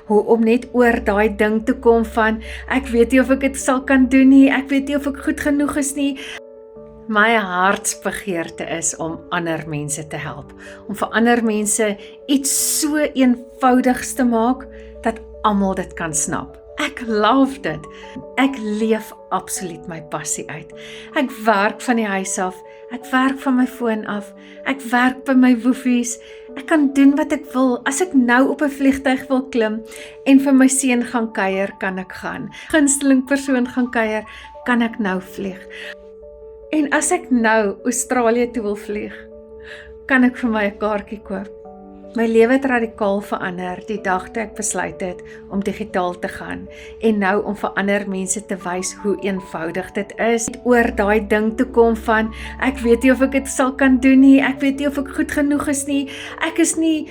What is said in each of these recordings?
hoe om net oor daai ding te kom van, ek weet nie of ek dit sal kan doen nie, ek weet nie of ek goed genoeg is nie. My hartsbegeerte is om ander mense te help, om vir ander mense iets so eenvoudigs te maak, dat almal dit kan snap. Ek love dit. Ek leef absoluut my passie uit. Ek werk van die huis af, ek werk van my foon af, ek werk by my woefies, ek kan doen wat ek wil. As ek nou op 'n vliegtuig wil klim en vir my seun gaan kuier, kan ek gaan. Gunsteling persoon gaan kuier, kan ek nou vlieg. En as ek nou Australië toe wil vlieg, kan ek vir my 'n kaartjie koop. My lewe het radikaal verander die dag toe ek besluit het om digitaal te gaan en nou om vir ander mense te wys hoe eenvoudig dit is. Oor daai ding te kom van, ek weet nie of ek dit sal kan doen nie, ek weet nie of ek goed genoeg is nie, ek is nie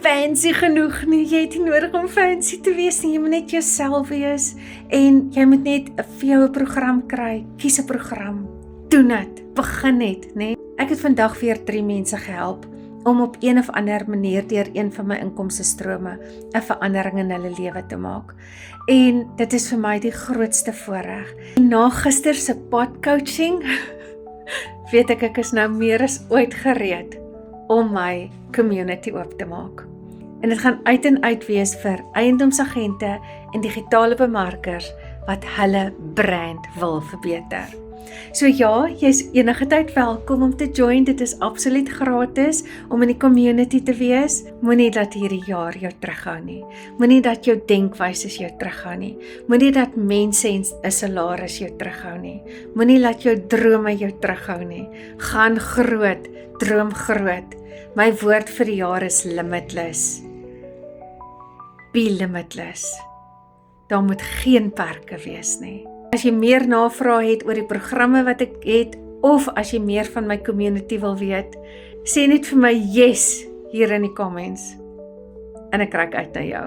fancy genoeg nie, jy het nie nodig om fancy te wees nie, jy moet net jouself wees en jy moet net vir jou 'n program kry, kies 'n program, doen dit, begin net, né? Ek het vandag weer 3 mense gehelp om op een of ander manier deur een van my inkomstestrome 'n verandering in hulle lewe te maak. En dit is vir my die grootste voorreg. En na gister se potcoaching weet ek is nou meer as ooit gereed om my community oop te maak. En dit gaan uit en uit wees vir eiendomsagente en digitale bemarkers wat hulle brand wil verbeter. So ja, jy is enige tyd welkom om te join, dit is absoluut gratis om in die community te wees. Moenie dat hierdie jaar jou terughou nie, moenie dat jou denkwyse jou terughou nie, moenie dat mense en 'n salaris jou terughou nie, moenie dat jou drome jou terughou nie. Gaan groot, droom groot. My woord vir die jaar is limitless. Be limitless. Daar moet geen perke wees nie. As jy meer navrae het oor die programme wat ek het, of as jy meer van my community wil weet, sê net vir my yes hier in die comments. En ek kyk uit na jou.